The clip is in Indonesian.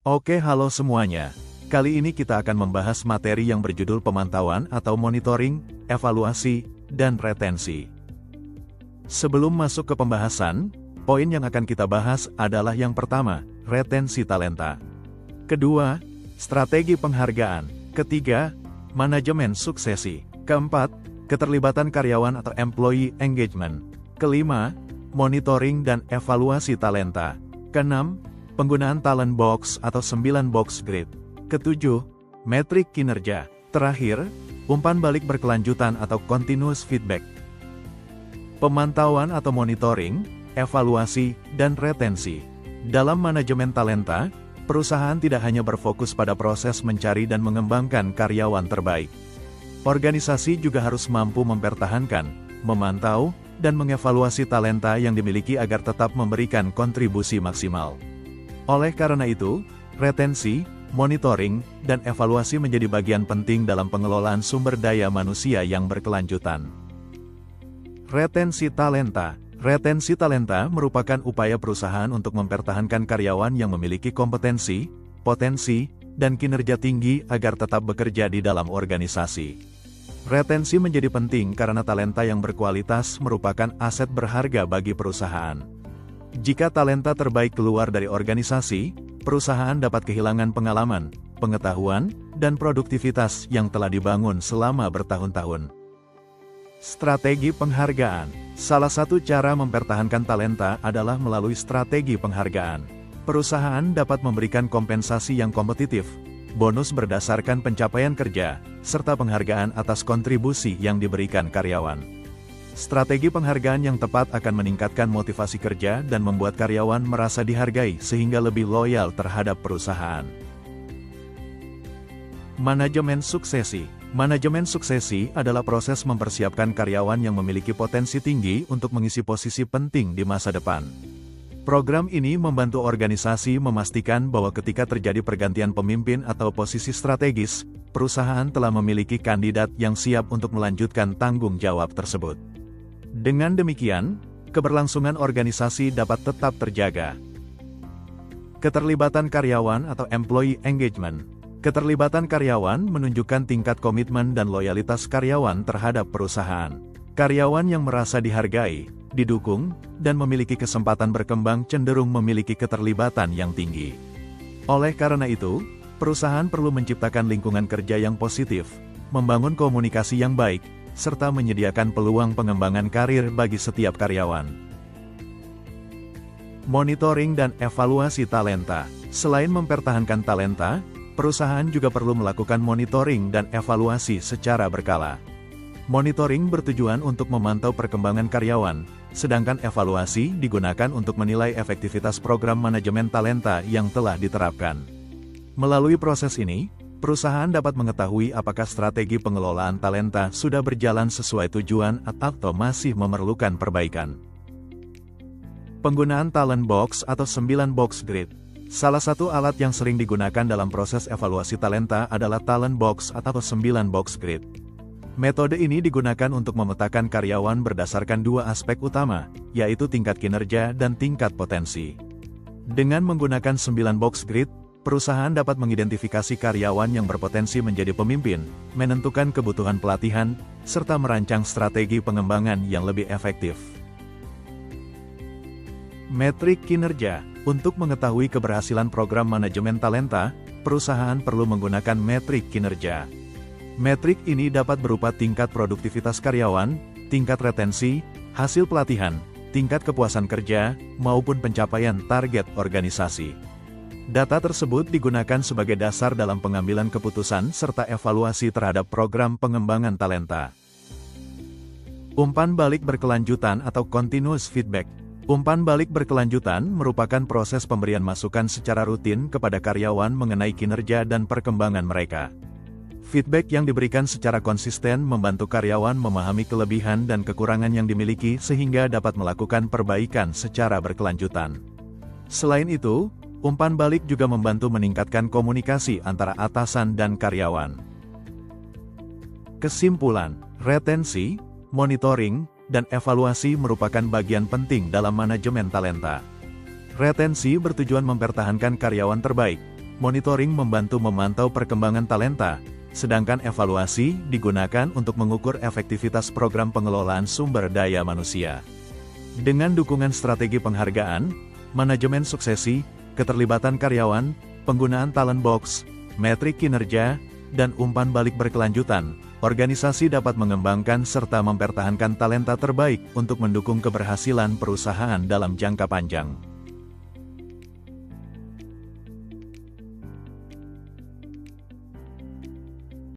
Oke, halo semuanya. Kali ini kita akan membahas materi yang berjudul pemantauan atau monitoring, evaluasi, dan retensi. Sebelum masuk ke pembahasan, poin yang akan kita bahas adalah yang pertama, retensi talenta. Kedua, strategi penghargaan. Ketiga, manajemen suksesi. Keempat, keterlibatan karyawan atau employee engagement. Kelima, monitoring dan evaluasi talenta. Keenam, penggunaan talent box atau 9 box grid. Ketujuh, metrik kinerja. Terakhir, umpan balik berkelanjutan atau continuous feedback. Pemantauan atau monitoring, evaluasi, dan retensi. Dalam manajemen talenta, perusahaan tidak hanya berfokus pada proses mencari dan mengembangkan karyawan terbaik. Organisasi juga harus mampu mempertahankan, memantau, dan mengevaluasi talenta yang dimiliki agar tetap memberikan kontribusi maksimal. Oleh karena itu, retensi, monitoring, dan evaluasi menjadi bagian penting dalam pengelolaan sumber daya manusia yang berkelanjutan. Retensi talenta. Retensi talenta merupakan upaya perusahaan untuk mempertahankan karyawan yang memiliki kompetensi, potensi, dan kinerja tinggi agar tetap bekerja di dalam organisasi. Retensi menjadi penting karena talenta yang berkualitas merupakan aset berharga bagi perusahaan. Jika talenta terbaik keluar dari organisasi, perusahaan dapat kehilangan pengalaman, pengetahuan, dan produktivitas yang telah dibangun selama bertahun-tahun. Strategi penghargaan. Salah satu cara mempertahankan talenta adalah melalui strategi penghargaan. Perusahaan dapat memberikan kompensasi yang kompetitif, bonus berdasarkan pencapaian kerja, serta penghargaan atas kontribusi yang diberikan karyawan. Strategi penghargaan yang tepat akan meningkatkan motivasi kerja dan membuat karyawan merasa dihargai sehingga lebih loyal terhadap perusahaan. Manajemen suksesi. Manajemen suksesi adalah proses mempersiapkan karyawan yang memiliki potensi tinggi untuk mengisi posisi penting di masa depan. Program ini membantu organisasi memastikan bahwa ketika terjadi pergantian pemimpin atau posisi strategis, perusahaan telah memiliki kandidat yang siap untuk melanjutkan tanggung jawab tersebut. Dengan demikian, keberlangsungan organisasi dapat tetap terjaga. Keterlibatan karyawan atau employee engagement. Keterlibatan karyawan menunjukkan tingkat komitmen dan loyalitas karyawan terhadap perusahaan. Karyawan yang merasa dihargai, didukung, dan memiliki kesempatan berkembang cenderung memiliki keterlibatan yang tinggi. Oleh karena itu, perusahaan perlu menciptakan lingkungan kerja yang positif, membangun komunikasi yang baik, serta menyediakan peluang pengembangan karir bagi setiap karyawan. Monitoring dan evaluasi talenta. Selain mempertahankan talenta, perusahaan juga perlu melakukan monitoring dan evaluasi secara berkala. Monitoring bertujuan untuk memantau perkembangan karyawan, sedangkan evaluasi digunakan untuk menilai efektivitas program manajemen talenta yang telah diterapkan. Melalui proses ini, perusahaan dapat mengetahui apakah strategi pengelolaan talenta sudah berjalan sesuai tujuan atau masih memerlukan perbaikan. Penggunaan talent box atau 9 box grid. Salah satu alat yang sering digunakan dalam proses evaluasi talenta adalah talent box atau 9 box grid. Metode ini digunakan untuk memetakan karyawan berdasarkan dua aspek utama, yaitu tingkat kinerja dan tingkat potensi. Dengan menggunakan 9 box grid, perusahaan dapat mengidentifikasi karyawan yang berpotensi menjadi pemimpin, menentukan kebutuhan pelatihan, serta merancang strategi pengembangan yang lebih efektif. Metrik kinerja. Untuk mengetahui keberhasilan program manajemen talenta, perusahaan perlu menggunakan metrik kinerja. Metrik ini dapat berupa tingkat produktivitas karyawan, tingkat retensi, hasil pelatihan, tingkat kepuasan kerja, maupun pencapaian target organisasi. Data tersebut digunakan sebagai dasar dalam pengambilan keputusan serta evaluasi terhadap program pengembangan talenta. Umpan balik berkelanjutan atau continuous feedback. Umpan balik berkelanjutan merupakan proses pemberian masukan secara rutin kepada karyawan mengenai kinerja dan perkembangan mereka. Feedback yang diberikan secara konsisten membantu karyawan memahami kelebihan dan kekurangan yang dimiliki sehingga dapat melakukan perbaikan secara berkelanjutan. Selain itu, umpan balik juga membantu meningkatkan komunikasi antara atasan dan karyawan. Kesimpulan, retensi, monitoring, dan evaluasi merupakan bagian penting dalam manajemen talenta. Retensi bertujuan mempertahankan karyawan terbaik, Monitoring membantu memantau perkembangan talenta, sedangkan evaluasi digunakan untuk mengukur efektivitas program pengelolaan sumber daya manusia. Dengan dukungan strategi penghargaan, manajemen suksesi, keterlibatan karyawan, penggunaan talent box, metrik kinerja, dan umpan balik berkelanjutan, organisasi dapat mengembangkan serta mempertahankan talenta terbaik untuk mendukung keberhasilan perusahaan dalam jangka panjang.